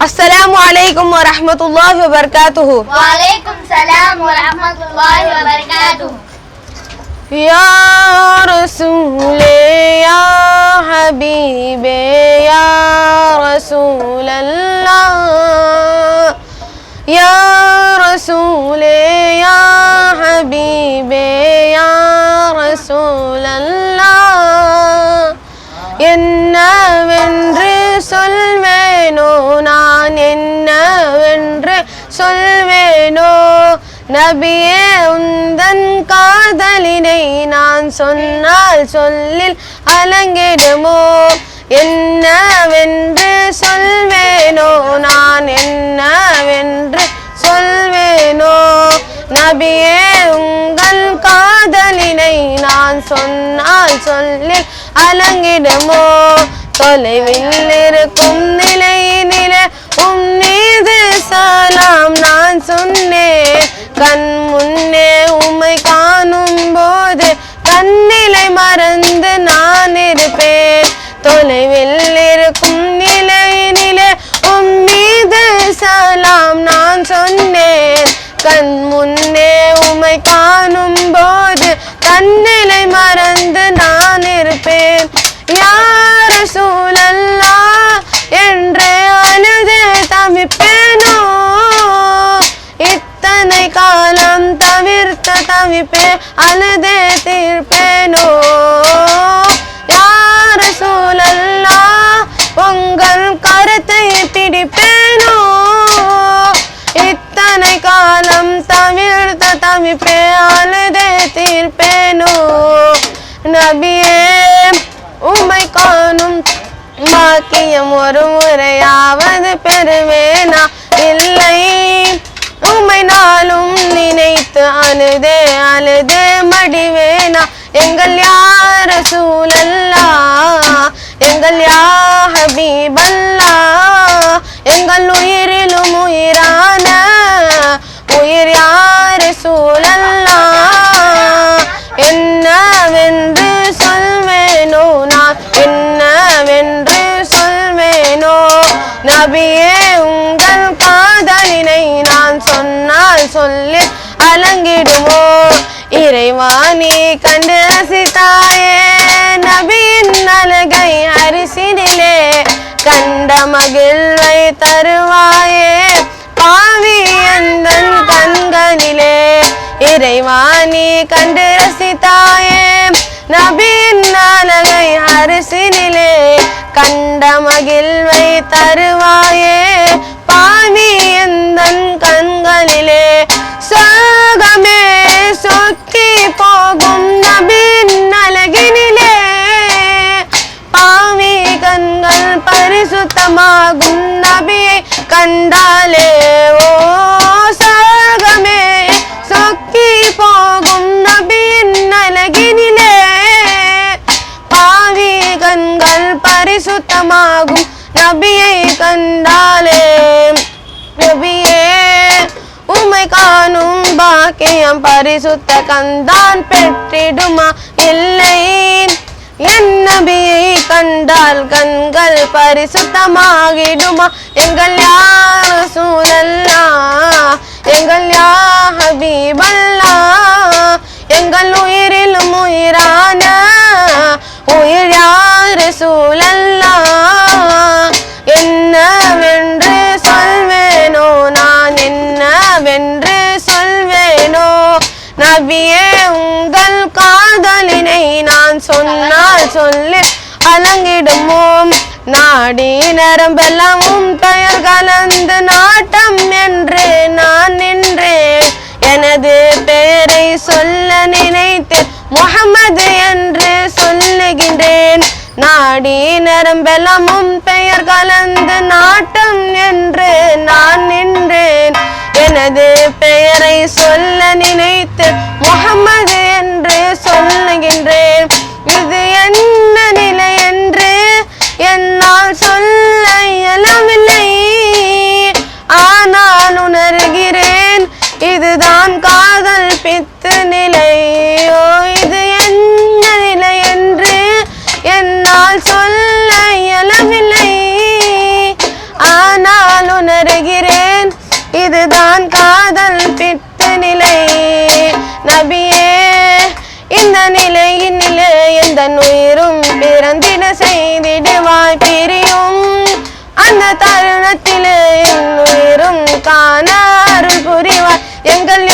السلام عليكم ورحمة الله وبركاته. وعليكم السلام ورحمة الله وبركاته. يا رسولي يا حبيبي يا رسول الله يا رسولي يا حبيبي يا رسول الله என்னவென்று சொல்வேனோ நான் என்னவென்று சொல்வேனோ நபியே உந்தன் காதலினை நான் சொன்னால் சொல்லில் அலங்கிடுமோ என்னவென்று சொல்வேனோ நான் என்னவென்று சொல்வேனோ நபியே உங்கள் காதலினை நான் சொன்னால் சொல்லில் அலங்கிடுமோ தொலைவில் இருக்கும் நிலையினிலே மீது சலாம் நான் சொன்னேன் கண் முன்னே உம்மை காணும் போது தன்னிலை மறந்து நான் இருப்பேன் தொலைவில் இருக்கும் நிலையினிலே மீது சலாம் நான் சொன்னேன் கண் முன்னே உம்மை காணும் போது தன்னிலை மறந்து நான் இருப்பேன் யா ரசூலல்லாஹ் என்றே அழுது தவிப்பேனோ இத்தனை காலம் தவிர்த்த தவிப்பே அழுதே தீர்ப்பேனோ யா ரசூலல்லாஹ் உங்கள் கருத்தை பிடிப்பேனோ இத்தனை காலம் தவிர்த்த தவிப்பே அழுதே தீர்ப்பேனோ நபியே உம்மை காணும் பாக்கியம் ஒரு முறையாவது பெறுவேனா இல்லை உம்மை நாளும் நினைத்து அழுதே அழுதே மடிவேனா எங்கள் யா ரசூலல்லாஹ் எங்கள் யா ஹபீபல்லாஹ் எங்கள் உயிரிலும் உயிரான உயிர் யா ரசூலல்லாஹ் என்னவென்று சொல்வேனோ நான் என்னவென்று சொல்வேனோ நபியே உங்கள் காதலினை நான் சொன்னால் சொல்லி அலங்கிடுமோ இறைவா நீ கண்டு ரசித்தாயே நபியின் அழகை அரிசினிலே கண்ட மகிழ்வை தருவாயே பாவி எந்தன் கண்களிலே இறைவா நீ கண்டு ரசித்தாயே நபியின் அழகை அரிசினிலே கண்ட மகிழ்வை தருவாயே பாவி எந்தன் கண்களிலே சொர்க்கமே சொக்கி போகும் நபியின் அழகினிலே பாவி கண்கள் பரிசுத்தமாகும் நபியை கண்டாலே ஓ சொர்க்கமே சொக்கி போகும் நபியின் அழகினிலே பாவி கண்கள் பரிசுத்தமாகும் நபியை கண்டாலே நபியே உம்மை காணும் பாக்கியம் பரிசுத்த கந்தான் பெற்றிடுமா இல்லை என் நபியை கண்டால் கண்கள் பரிசுத்தமாகிடுமா எங்கள் யா ரசூலல்லாஹ் எங்கள் யா ஹபீபல்லாஹ் எங்கள் உயிரிலும் உயிரான உயிர் யா ரசூலல்லாஹ் என்னவென்று சொல்வேனோ நான் என்னவென்று சொல்வேனோ நபியே உங்கள் காதலினை நான் சொன்னால் சொல்லி அலங்கிடுமோ நாடி நரம்பெல்லாம் பெயர் கலந்து நாட்டம் என்று நான் நின்றேன் எனது பெயரை சொல்ல நினைத்து முஹம்மது என்று சொல்லுகின்றேன் நாடி நரம்பெல்லாம் பெயர் கலந்து நாட்டம் என்று நான் நின்றேன் எனது பெயரை சொல்ல நினைத்து முஹம்மது என்று சொல்லுகின்றேன் இது என்ன நிலை என்று என்னால் சொல்ல இயலவில்லை ஆனால் உணர்கிறேன் இதுதான் காதல் பித்து நிலையோ இது என்ன நிலை என்று என்னால் சொல்ல இயலவில்லை இதுதான் காதல் பித்து நிலை. நபியே இந்த நிலையினிலே எந்த உயிரும் பிறந்திட செய்திடுவாய். பிரியும் அந்த தருணத்திலே என் உயிரும் காண அருள் புரிவாய். எங்கள்